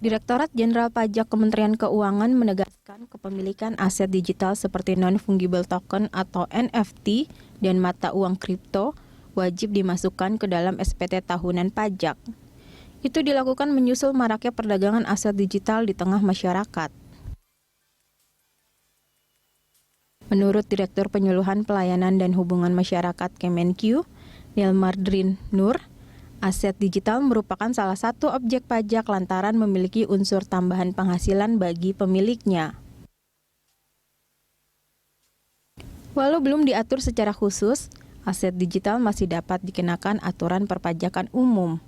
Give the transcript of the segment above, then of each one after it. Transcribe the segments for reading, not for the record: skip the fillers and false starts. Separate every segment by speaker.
Speaker 1: Direktorat Jenderal Pajak Kementerian Keuangan menegaskan kepemilikan aset digital seperti non-fungible token atau NFT dan mata uang kripto wajib dimasukkan ke dalam SPT tahunan pajak. Itu dilakukan menyusul maraknya perdagangan aset digital di tengah masyarakat. Menurut Direktur Penyuluhan Pelayanan dan Hubungan Masyarakat Kemenq, Nilmardrin Nur, aset digital merupakan salah satu objek pajak lantaran memiliki unsur tambahan penghasilan bagi pemiliknya. Walau belum diatur secara khusus, aset digital masih dapat dikenakan aturan perpajakan umum.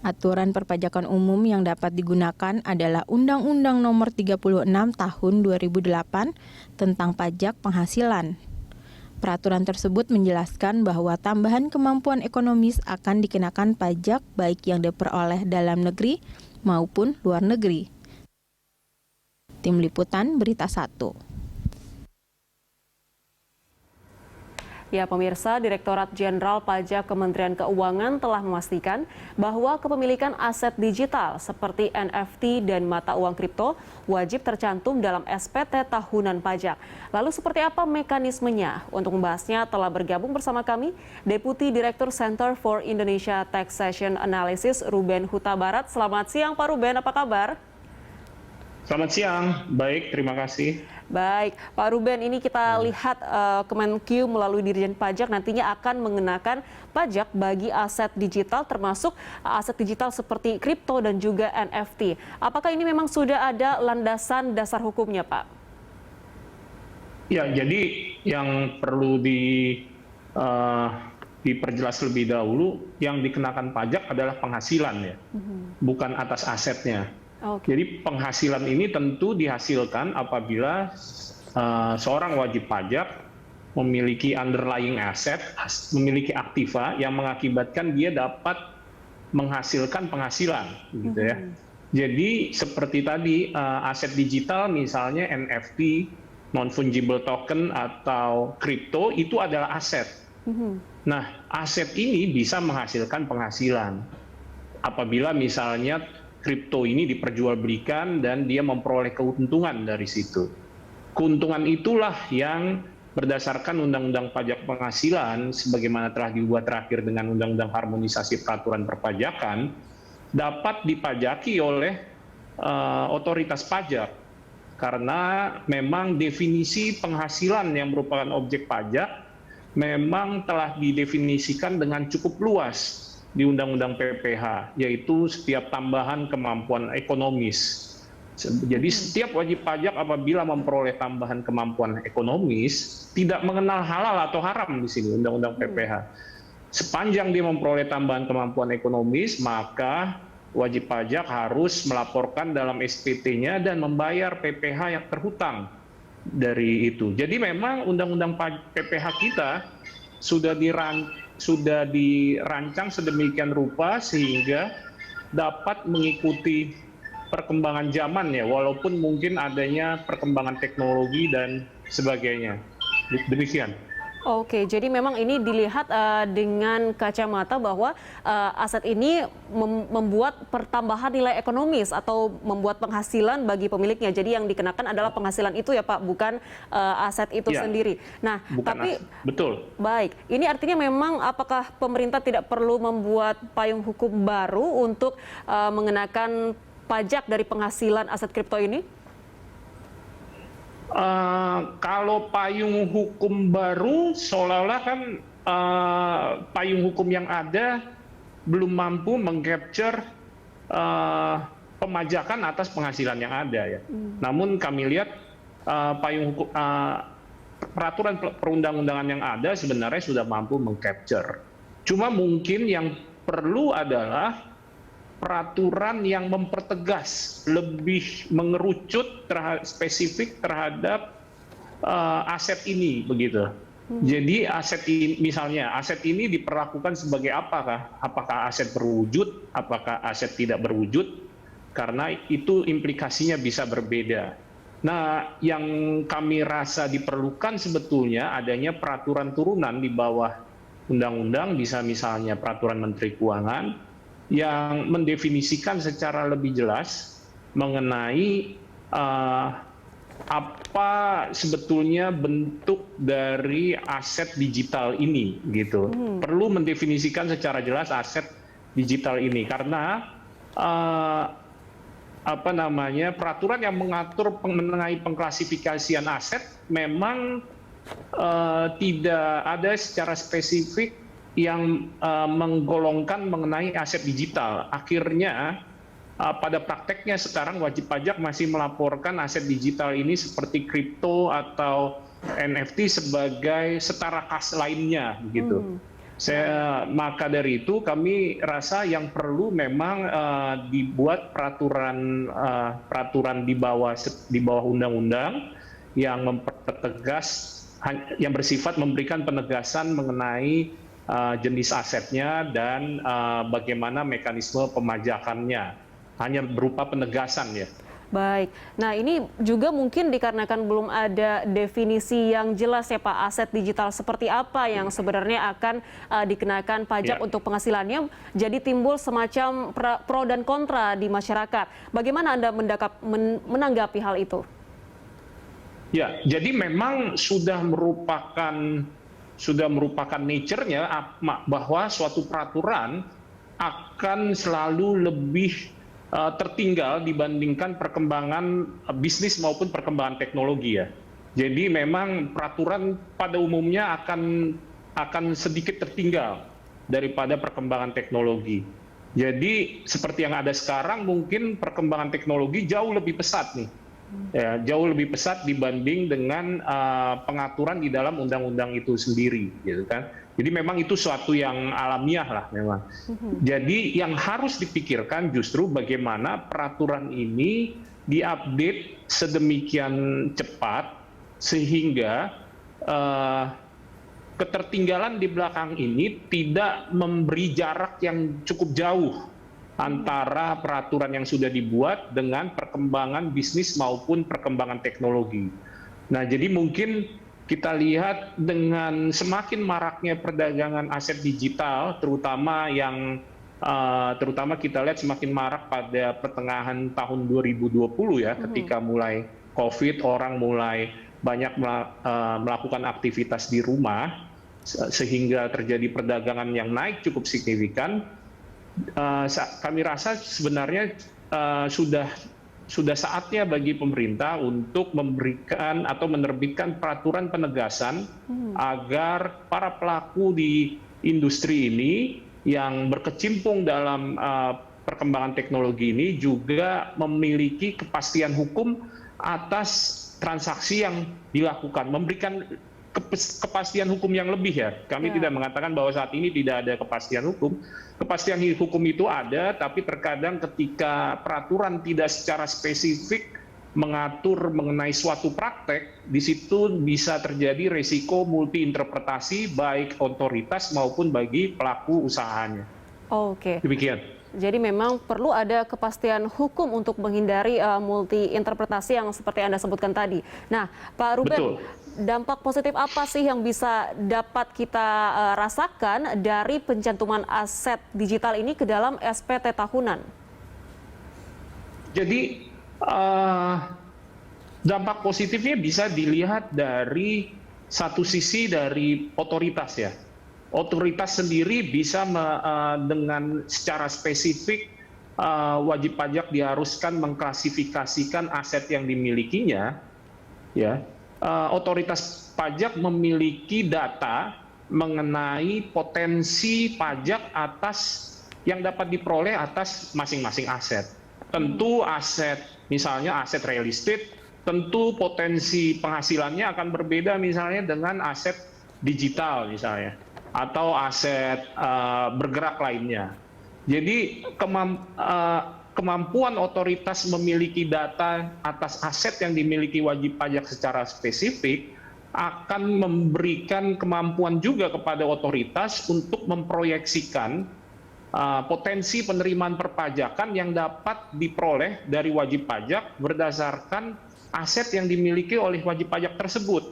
Speaker 1: Aturan perpajakan umum yang dapat digunakan adalah Undang-Undang Nomor 36 Tahun 2008 tentang Pajak Penghasilan. Peraturan tersebut menjelaskan bahwa tambahan kemampuan ekonomis akan dikenakan pajak baik yang diperoleh dalam negeri maupun luar negeri. Tim Liputan Berita 1.
Speaker 2: Ya, pemirsa, Direktorat Jenderal Pajak Kementerian Keuangan telah memastikan bahwa kepemilikan aset digital seperti NFT dan mata uang kripto wajib tercantum dalam SPT tahunan pajak. Lalu seperti apa mekanismenya? Untuk membahasnya telah bergabung bersama kami Deputi Direktur Center for Indonesia Taxation Analysis Ruben Huta Barat. Selamat siang Pak Ruben, apa kabar?
Speaker 3: Selamat siang, baik, terima kasih.
Speaker 2: Baik, Pak Ruben, ini kita lihat Kemenq melalui Dirjen Pajak nantinya akan mengenakan pajak bagi aset digital termasuk aset digital seperti kripto dan juga NFT. Apakah ini memang sudah ada landasan dasar hukumnya, Pak?
Speaker 3: Ya, jadi yang perlu diperjelas lebih dahulu, yang dikenakan pajak adalah penghasilan ya, bukan atas asetnya.
Speaker 2: Okay.
Speaker 3: Jadi penghasilan ini tentu dihasilkan apabila seorang wajib pajak memiliki underlying asset, memiliki aktiva yang mengakibatkan dia dapat menghasilkan penghasilan, gitu ya. Jadi seperti tadi aset digital misalnya NFT, non-fungible token atau kripto itu adalah aset. Nah, aset ini bisa menghasilkan penghasilan apabila misalnya kripto ini diperjualbelikan dan dia memperoleh keuntungan dari situ. Keuntungan itulah yang berdasarkan Undang-Undang Pajak Penghasilan, sebagaimana telah dibuat terakhir dengan Undang-Undang Harmonisasi Peraturan Perpajakan, dapat dipajaki oleh otoritas pajak. Karena memang definisi penghasilan yang merupakan objek pajak memang telah didefinisikan dengan cukup luas di Undang-Undang PPH, yaitu setiap tambahan kemampuan ekonomis. Jadi setiap wajib pajak apabila memperoleh tambahan kemampuan ekonomis tidak mengenal halal atau haram di sini Undang-Undang PPH. Sepanjang dia memperoleh tambahan kemampuan ekonomis, maka wajib pajak harus melaporkan dalam SPT-nya dan membayar PPH yang terhutang dari itu. Jadi memang Undang-Undang PPH kita sudah dirancang sedemikian rupa sehingga dapat mengikuti perkembangan zaman ya, walaupun mungkin adanya perkembangan teknologi dan sebagainya. Demikian.
Speaker 2: Oke, jadi memang ini dilihat dengan kacamata bahwa aset ini membuat pertambahan nilai ekonomis atau membuat penghasilan bagi pemiliknya. Jadi yang dikenakan adalah penghasilan itu ya Pak, bukan aset itu sendiri. Nah, tapi
Speaker 3: betul.
Speaker 2: Baik, ini artinya memang apakah pemerintah tidak perlu membuat payung hukum baru untuk mengenakan pajak dari penghasilan aset kripto ini?
Speaker 3: Kalau payung hukum baru, seolah-olah kan payung hukum yang ada belum mampu mengcapture pemajakan atas penghasilan yang ada ya. Namun kami lihat peraturan perundang-undangan yang ada sebenarnya sudah mampu mengcapture. Cuma mungkin yang perlu adalah peraturan yang mempertegas, lebih mengerucut spesifik terhadap aset ini, begitu. Jadi aset ini, misalnya aset ini diperlakukan sebagai apakah? Apakah aset berwujud? Apakah aset tidak berwujud? Karena itu implikasinya bisa berbeda. Nah, yang kami rasa diperlukan sebetulnya adanya peraturan turunan di bawah undang-undang, bisa misalnya peraturan Menteri Keuangan, yang mendefinisikan secara lebih jelas mengenai apa sebetulnya bentuk dari aset digital ini gitu. Perlu mendefinisikan secara jelas aset digital ini karena peraturan yang mengatur mengenai pengklasifikasian aset memang tidak ada secara spesifik yang menggolongkan mengenai aset digital. Akhirnya pada prakteknya sekarang wajib pajak masih melaporkan aset digital ini seperti kripto atau NFT sebagai setara kas lainnya begitu. Maka dari itu kami rasa yang perlu memang dibuat peraturan di bawah undang-undang yang mempertegas, yang bersifat memberikan penegasan mengenai jenis asetnya dan bagaimana mekanisme pemajakannya, hanya berupa penegasan ya.
Speaker 2: Baik, nah ini juga mungkin dikarenakan belum ada definisi yang jelas ya Pak, aset digital seperti apa yang sebenarnya akan dikenakan pajak untuk penghasilannya, jadi timbul semacam pro dan kontra di masyarakat. Bagaimana Anda menanggapi hal itu?
Speaker 3: Ya, jadi memang sudah merupakan nature-nya bahwa suatu peraturan akan selalu lebih tertinggal dibandingkan perkembangan bisnis maupun perkembangan teknologi ya. Jadi memang peraturan pada umumnya akan sedikit tertinggal daripada perkembangan teknologi. Jadi seperti yang ada sekarang mungkin perkembangan teknologi jauh lebih pesat nih. Ya, jauh lebih pesat dibanding dengan pengaturan di dalam undang-undang itu sendiri gitu kan. Jadi memang itu suatu yang alamiah lah memang. Jadi yang harus dipikirkan justru bagaimana peraturan ini diupdate sedemikian cepat sehingga ketertinggalan di belakang ini tidak memberi jarak yang cukup jauh antara peraturan yang sudah dibuat dengan perkembangan bisnis maupun perkembangan teknologi. Nah, jadi mungkin kita lihat dengan semakin maraknya perdagangan aset digital, terutama kita lihat semakin marak pada pertengahan tahun 2020 ya, ketika mulai COVID, orang mulai banyak melakukan aktivitas di rumah, sehingga terjadi perdagangan yang naik cukup signifikan. Kami rasa sebenarnya sudah saatnya bagi pemerintah untuk memberikan atau menerbitkan peraturan penegasan agar para pelaku di industri ini yang berkecimpung dalam perkembangan teknologi ini juga memiliki kepastian hukum atas transaksi yang dilakukan, memberikan kepastian hukum yang lebih ya. Kami tidak mengatakan bahwa saat ini tidak ada kepastian hukum. Kepastian hukum itu ada, tapi terkadang ketika peraturan tidak secara spesifik mengatur mengenai suatu praktek, di situ bisa terjadi resiko multi interpretasi baik otoritas maupun bagi pelaku usahanya.
Speaker 2: Oke.
Speaker 3: Demikian.
Speaker 2: Jadi memang perlu ada kepastian hukum untuk menghindari multi interpretasi yang seperti Anda sebutkan tadi. Nah, Pak Ruben,
Speaker 3: Betul.
Speaker 2: Dampak positif apa sih yang bisa dapat kita rasakan dari pencantuman aset digital ini ke dalam SPT tahunan?
Speaker 3: Jadi dampak positifnya bisa dilihat dari satu sisi dari otoritas ya. Otoritas sendiri bisa dengan secara spesifik wajib pajak diharuskan mengklasifikasikan aset yang dimilikinya. Ya, otoritas pajak memiliki data mengenai potensi pajak atas yang dapat diperoleh atas masing-masing aset. Tentu aset, misalnya aset real estate, tentu potensi penghasilannya akan berbeda misalnya dengan aset digital misalnya, atau aset bergerak lainnya. Jadi kemampuan otoritas memiliki data atas aset yang dimiliki wajib pajak secara spesifik akan memberikan kemampuan juga kepada otoritas untuk memproyeksikan potensi penerimaan perpajakan yang dapat diperoleh dari wajib pajak berdasarkan aset yang dimiliki oleh wajib pajak tersebut.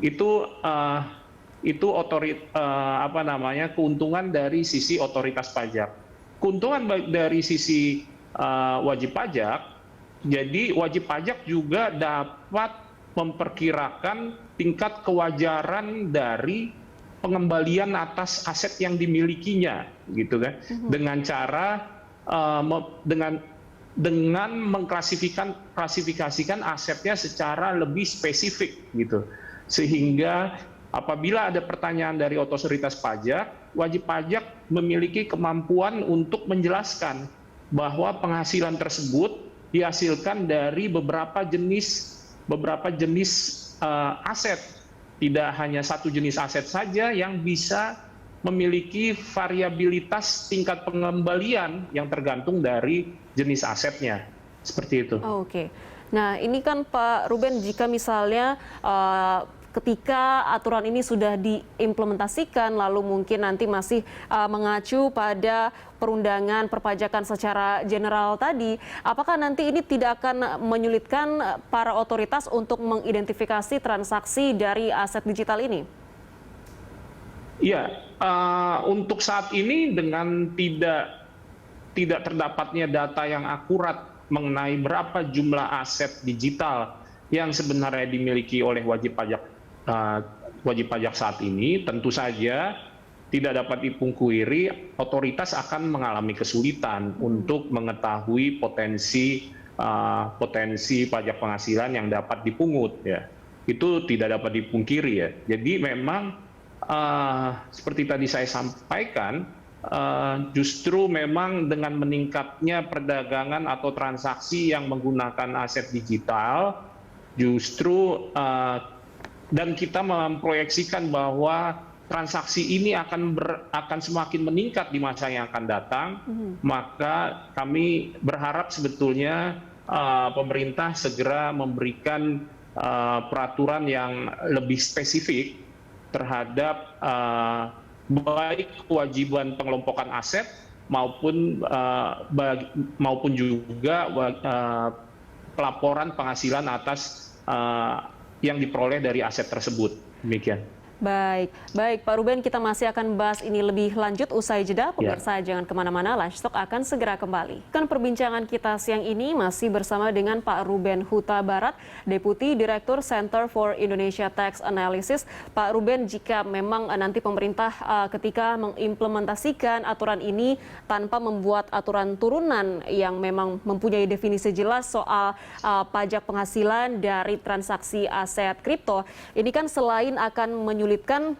Speaker 3: Itu keuntungan dari sisi otoritas pajak. keuntungan dari sisi wajib pajak, jadi wajib pajak juga dapat memperkirakan tingkat kewajaran dari pengembalian atas aset yang dimilikinya, gitu kan? Dengan cara dengan mengklasifikasikan asetnya secara lebih spesifik, gitu. Sehingga apabila ada pertanyaan dari otoritas pajak, wajib pajak memiliki kemampuan untuk menjelaskan bahwa penghasilan tersebut dihasilkan dari beberapa jenis aset, tidak hanya satu jenis aset saja yang bisa memiliki variabilitas tingkat pengembalian yang tergantung dari jenis asetnya, seperti itu.
Speaker 2: Oke. Nah, ini kan Pak Ruben, jika misalnya ketika aturan ini sudah diimplementasikan, lalu mungkin nanti masih mengacu pada perundangan perpajakan secara general tadi, apakah nanti ini tidak akan menyulitkan para otoritas untuk mengidentifikasi transaksi dari aset digital ini?
Speaker 3: Iya, untuk saat ini dengan tidak terdapatnya data yang akurat mengenai berapa jumlah aset digital yang sebenarnya dimiliki oleh wajib pajak saat ini, tentu saja tidak dapat dipungkiri otoritas akan mengalami kesulitan untuk mengetahui potensi pajak penghasilan yang dapat dipungut, ya. Itu tidak dapat dipungkiri, ya. Jadi memang seperti tadi saya sampaikan, justru memang dengan meningkatnya perdagangan atau transaksi yang menggunakan aset digital, justru dan kita memproyeksikan bahwa transaksi ini akan semakin meningkat di masa yang akan datang, maka kami berharap sebetulnya pemerintah segera memberikan peraturan yang lebih spesifik terhadap baik kewajiban pengelompokan aset maupun juga pelaporan penghasilan atas yang diperoleh dari aset tersebut. Demikian.
Speaker 2: Baik Pak Ruben, kita masih akan bahas ini lebih lanjut usai jeda. Pemirsa jangan kemana-mana, Lunchtalk akan segera kembali. Kan perbincangan kita siang ini masih bersama dengan Pak Ruben Huta Barat, Deputi Direktur Center for Indonesia Tax Analysis. Pak Ruben, jika memang nanti pemerintah ketika mengimplementasikan aturan ini tanpa membuat aturan turunan yang memang mempunyai definisi jelas soal pajak penghasilan dari transaksi aset kripto, ini kan selain akan menyulitkan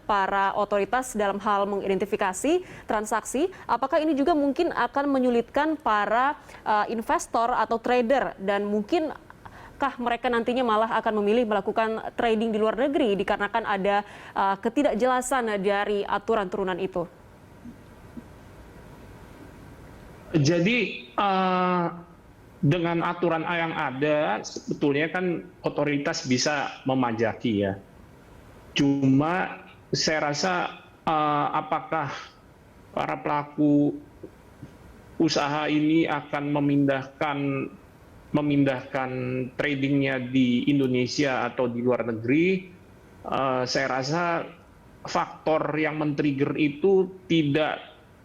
Speaker 2: para otoritas dalam hal mengidentifikasi transaksi, apakah ini juga mungkin akan menyulitkan para investor atau trader, dan mungkinkah mereka nantinya malah akan memilih melakukan trading di luar negeri dikarenakan ada ketidakjelasan dari aturan turunan itu?
Speaker 3: Jadi dengan aturan yang ada, sebetulnya kan otoritas bisa memajaki, ya. Cuma saya rasa apakah para pelaku usaha ini akan memindahkan tradingnya di Indonesia atau di luar negeri, saya rasa faktor yang men-trigger itu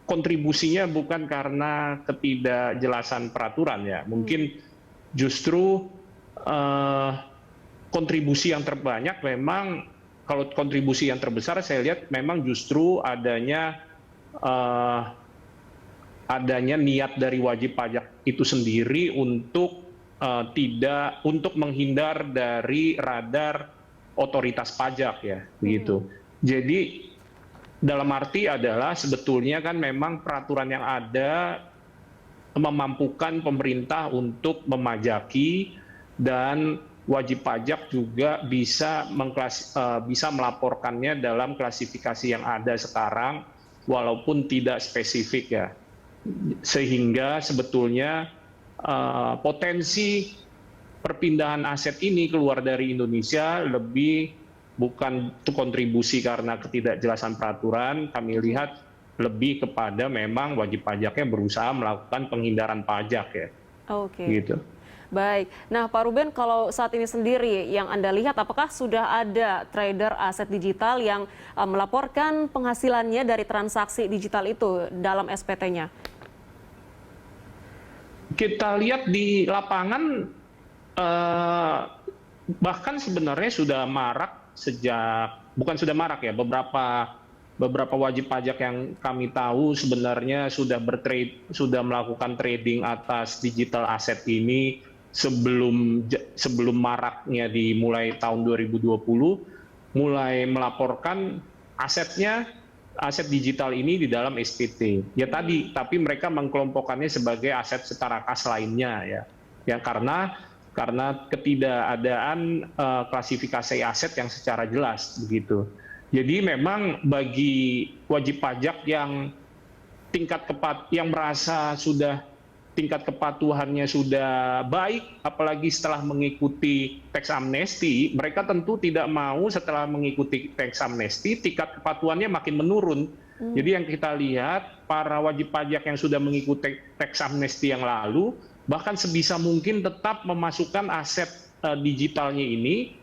Speaker 3: kontribusinya bukan karena ketidakjelasan peraturan, ya. Mungkin justru kontribusi yang terbanyak memang, kalau kontribusi yang terbesar saya lihat memang justru adanya niat dari wajib pajak itu sendiri untuk menghindar dari radar otoritas pajak, ya, begitu. Jadi dalam arti adalah sebetulnya kan memang peraturan yang ada memampukan pemerintah untuk memajaki, dan wajib pajak juga bisa melaporkannya dalam klasifikasi yang ada sekarang, walaupun tidak spesifik, ya. Sehingga sebetulnya potensi perpindahan aset ini keluar dari Indonesia lebih bukan kontribusi karena ketidakjelasan peraturan, kami lihat lebih kepada memang wajib pajaknya berusaha melakukan penghindaran pajak, ya.
Speaker 2: Oke.
Speaker 3: Gitu.
Speaker 2: Baik. Nah, Pak Ruben, kalau saat ini sendiri yang Anda lihat, apakah sudah ada trader aset digital yang melaporkan penghasilannya dari transaksi digital itu dalam SPT-nya?
Speaker 3: kita lihat di lapangan, bahkan sebenarnya sudah marak bukan sudah marak ya, beberapa wajib pajak yang kami tahu sebenarnya sudah melakukan trading atas digital asset ini sebelum maraknya dimulai tahun 2020, mulai melaporkan aset digital ini di dalam SPT. Ya tadi, tapi mereka mengkelompokkannya sebagai aset setara kas lainnya ya. Ya karena ketidakadaan klasifikasi aset yang secara jelas begitu. Jadi memang bagi wajib pajak yang merasa tingkat kepatuhannya sudah baik, apalagi setelah mengikuti tax amnesty, mereka tentu tidak mau setelah mengikuti tax amnesty tingkat kepatuhannya makin menurun. Jadi yang kita lihat, para wajib pajak yang sudah mengikuti tax amnesty yang lalu, bahkan sebisa mungkin tetap memasukkan aset digitalnya ini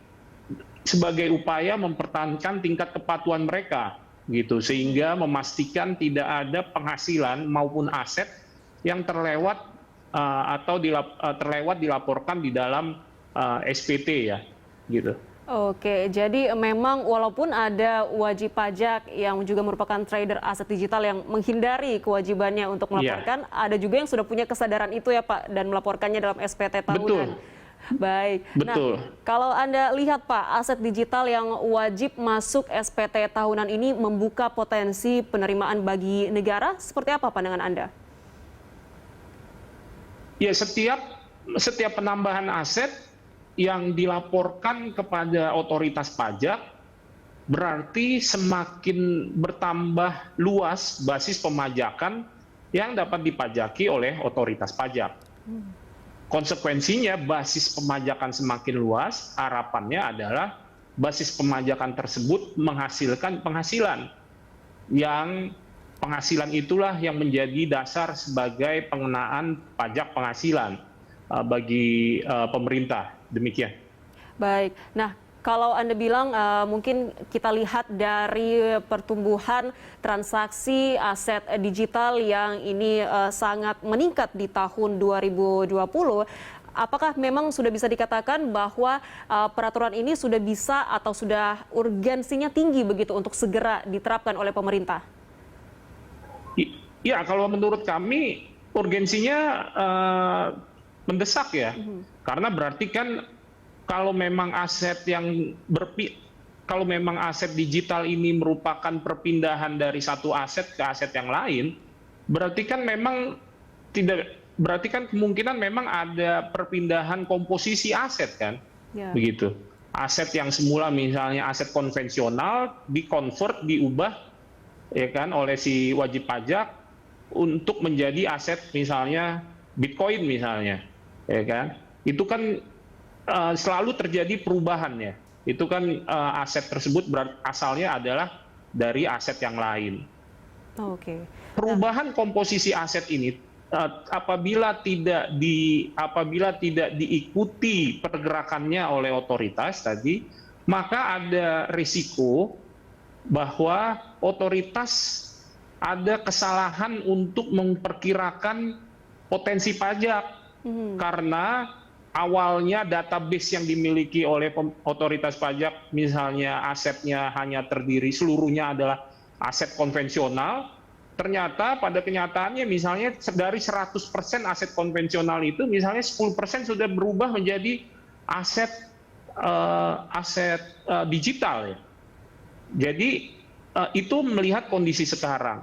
Speaker 3: sebagai upaya mempertahankan tingkat kepatuhan mereka, gitu, sehingga memastikan tidak ada penghasilan maupun aset yang terlewat dilaporkan di dalam SPT ya, gitu.
Speaker 2: Oke, jadi memang walaupun ada wajib pajak yang juga merupakan trader aset digital yang menghindari kewajibannya untuk melaporkan, ada juga yang sudah punya kesadaran itu ya Pak, dan melaporkannya dalam SPT tahunan.
Speaker 3: Betul.
Speaker 2: Baik.
Speaker 3: Betul.
Speaker 2: Nah, kalau Anda lihat Pak, aset digital yang wajib masuk SPT tahunan ini membuka potensi penerimaan bagi negara, seperti apa pandangan Anda?
Speaker 3: Ya, setiap penambahan aset yang dilaporkan kepada otoritas pajak berarti semakin bertambah luas basis pemajakan yang dapat dipajaki oleh otoritas pajak. Konsekuensinya basis pemajakan semakin luas, harapannya adalah basis pemajakan tersebut menghasilkan penghasilan itulah yang menjadi dasar sebagai pengenaan pajak penghasilan bagi pemerintah. Demikian.
Speaker 2: Baik. Nah, kalau Anda bilang mungkin kita lihat dari pertumbuhan transaksi aset digital yang ini sangat meningkat di tahun 2020, apakah memang sudah bisa dikatakan bahwa peraturan ini sudah bisa atau sudah urgensinya tinggi begitu untuk segera diterapkan oleh pemerintah?
Speaker 3: Ya, kalau menurut kami urgensinya mendesak ya, karena berarti kan kalau memang aset digital ini merupakan perpindahan dari satu aset ke aset yang lain, berarti kan kemungkinan memang ada perpindahan komposisi aset kan, begitu. Aset yang semula misalnya aset konvensional diubah ya kan oleh si wajib pajak untuk menjadi aset misalnya Bitcoin misalnya, ya kan? Itu kan selalu terjadi perubahannya. Itu kan aset tersebut asalnya adalah dari aset yang lain.
Speaker 2: Oke.
Speaker 3: Perubahan komposisi aset ini apabila tidak diikuti pergerakannya oleh otoritas tadi, maka ada risiko bahwa otoritas ada kesalahan untuk memperkirakan potensi pajak karena awalnya database yang dimiliki oleh otoritas pajak, misalnya asetnya hanya seluruhnya adalah aset konvensional, ternyata pada kenyataannya misalnya dari 100% aset konvensional itu misalnya 10% sudah berubah menjadi aset digital ya. Jadi itu melihat kondisi sekarang.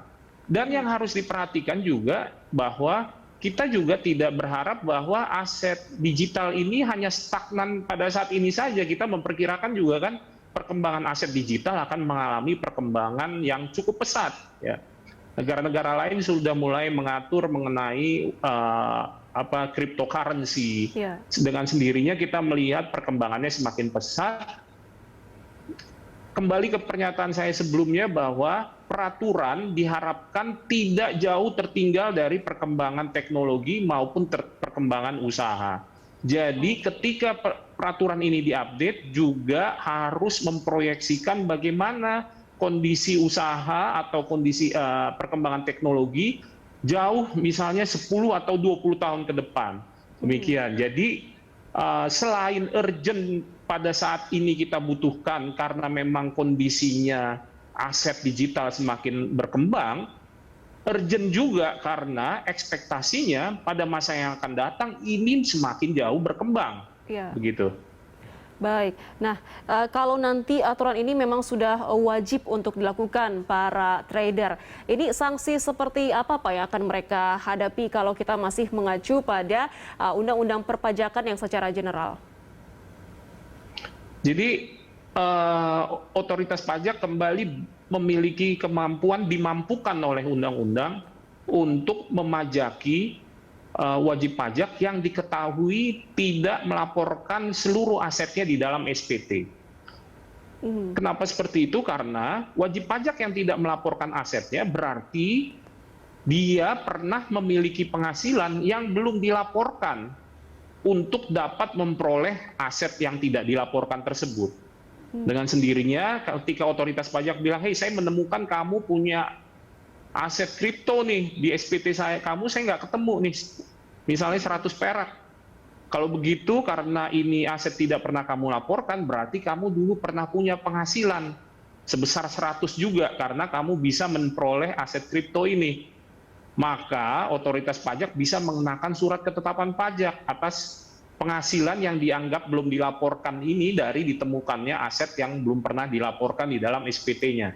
Speaker 3: Dan yang harus diperhatikan juga bahwa kita juga tidak berharap bahwa aset digital ini hanya stagnan pada saat ini saja. Kita memperkirakan juga kan perkembangan aset digital akan mengalami perkembangan yang cukup pesat. Ya. Negara-negara lain sudah mulai mengatur mengenai cryptocurrency. Dengan sendirinya kita melihat perkembangannya semakin pesat. Kembali ke pernyataan saya sebelumnya bahwa peraturan diharapkan tidak jauh tertinggal dari perkembangan teknologi maupun perkembangan usaha. Jadi ketika peraturan ini diupdate juga harus memproyeksikan bagaimana kondisi usaha atau kondisi perkembangan teknologi jauh misalnya 10 atau 20 tahun ke depan. Demikian. Jadi selain urgent pada saat ini kita butuhkan karena memang kondisinya aset digital semakin berkembang, urgent juga karena ekspektasinya pada masa yang akan datang ini semakin jauh berkembang.
Speaker 2: Ya.
Speaker 3: Begitu.
Speaker 2: Baik. Nah, kalau nanti aturan ini memang sudah wajib untuk dilakukan para trader, ini sanksi seperti apa Pak yang akan mereka hadapi kalau kita masih mengacu pada undang-undang perpajakan yang secara general?
Speaker 3: Jadi otoritas pajak kembali memiliki kemampuan, dimampukan oleh undang-undang untuk memajaki wajib pajak yang diketahui tidak melaporkan seluruh asetnya di dalam SPT. Kenapa seperti itu? Karena wajib pajak yang tidak melaporkan asetnya berarti dia pernah memiliki penghasilan yang belum dilaporkan untuk dapat memperoleh aset yang tidak dilaporkan tersebut. Dengan sendirinya ketika otoritas pajak bilang, "Hei, saya menemukan kamu punya aset kripto nih di SPT saya nggak ketemu nih, misalnya 100 perak. Kalau begitu karena ini aset tidak pernah kamu laporkan, berarti kamu dulu pernah punya penghasilan sebesar 100 juga karena kamu bisa memperoleh aset kripto ini." Maka otoritas pajak bisa mengenakan surat ketetapan pajak atas penghasilan yang dianggap belum dilaporkan ini dari ditemukannya aset yang belum pernah dilaporkan di dalam SPT-nya.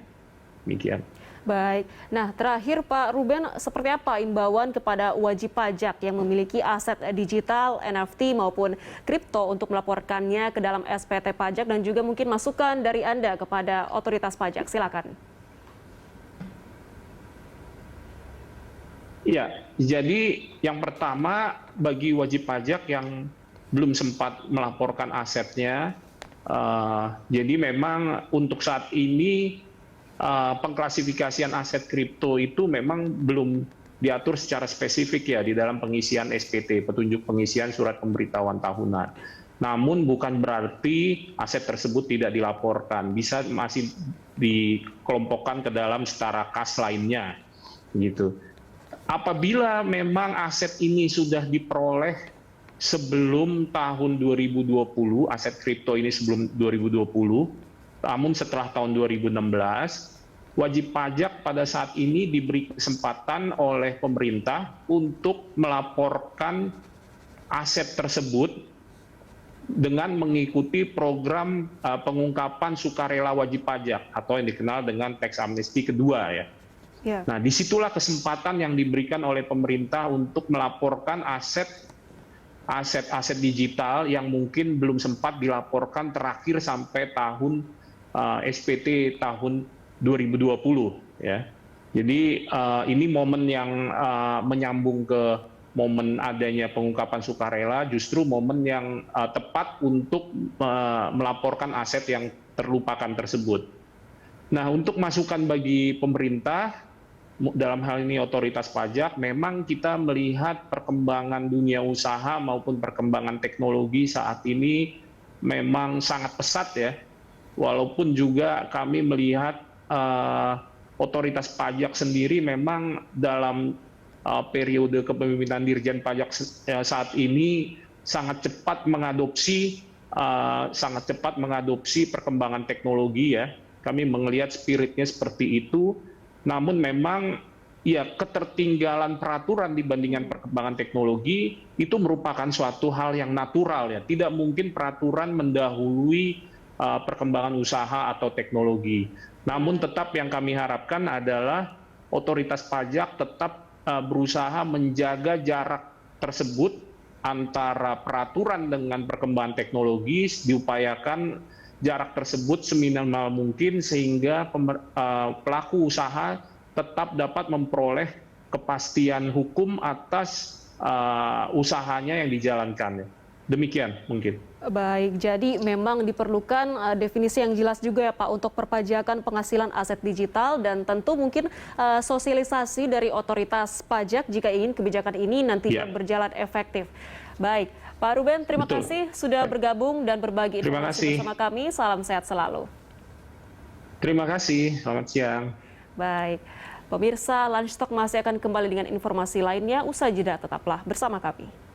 Speaker 3: Demikian.
Speaker 2: Baik. Nah, terakhir Pak Ruben, seperti apa imbauan kepada wajib pajak yang memiliki aset digital, NFT maupun kripto untuk melaporkannya ke dalam SPT pajak dan juga mungkin masukan dari Anda kepada otoritas pajak? Silakan.
Speaker 3: Iya, jadi yang pertama bagi wajib pajak yang belum sempat melaporkan asetnya, jadi memang untuk saat ini pengklasifikasian aset kripto itu memang belum diatur secara spesifik ya di dalam pengisian SPT, petunjuk pengisian surat pemberitahuan tahunan. Namun bukan berarti aset tersebut tidak dilaporkan, bisa masih dikelompokkan ke dalam setara kas lainnya, gitu. Apabila memang aset ini sudah diperoleh sebelum tahun 2020, aset kripto ini sebelum 2020, namun setelah tahun 2016, wajib pajak pada saat ini diberi kesempatan oleh pemerintah untuk melaporkan aset tersebut dengan mengikuti program pengungkapan sukarela wajib pajak atau yang dikenal dengan tax amnesty kedua ya. Nah, disitulah kesempatan yang diberikan oleh pemerintah untuk melaporkan aset digital yang mungkin belum sempat dilaporkan terakhir sampai tahun SPT tahun 2020 ya. Jadi ini momen yang menyambung ke momen adanya pengungkapan sukarela, justru momen yang tepat untuk melaporkan aset yang terlupakan tersebut. Nah, untuk masukan bagi pemerintah dalam hal ini otoritas pajak, memang kita melihat perkembangan dunia usaha maupun perkembangan teknologi saat ini memang sangat pesat ya. Walaupun juga kami melihat otoritas pajak sendiri memang dalam periode kepemimpinan Dirjen Pajak saat ini sangat cepat mengadopsi perkembangan teknologi ya. Kami melihat spiritnya seperti itu. Namun memang ya ketertinggalan peraturan dibandingkan perkembangan teknologi itu merupakan suatu hal yang natural ya. Tidak mungkin peraturan mendahului perkembangan usaha atau teknologi. Namun tetap yang kami harapkan adalah otoritas pajak tetap berusaha menjaga jarak tersebut antara peraturan dengan perkembangan teknologi, diupayakan jarak tersebut seminimal mungkin sehingga pelaku usaha tetap dapat memperoleh kepastian hukum atas usahanya yang dijalankan. Demikian mungkin.
Speaker 2: Baik, jadi memang diperlukan definisi yang jelas juga ya Pak untuk perpajakan penghasilan aset digital dan tentu mungkin sosialisasi dari otoritas pajak jika ingin kebijakan ini nantinya berjalan efektif. Baik, Pak Ruben, terima kasih sudah bergabung dan berbagi informasi bersama kami. Salam sehat selalu.
Speaker 3: Terima kasih, selamat siang.
Speaker 2: Baik, Pemirsa, Lunchtalk masih akan kembali dengan informasi lainnya. Usai jeda, tetaplah bersama kami.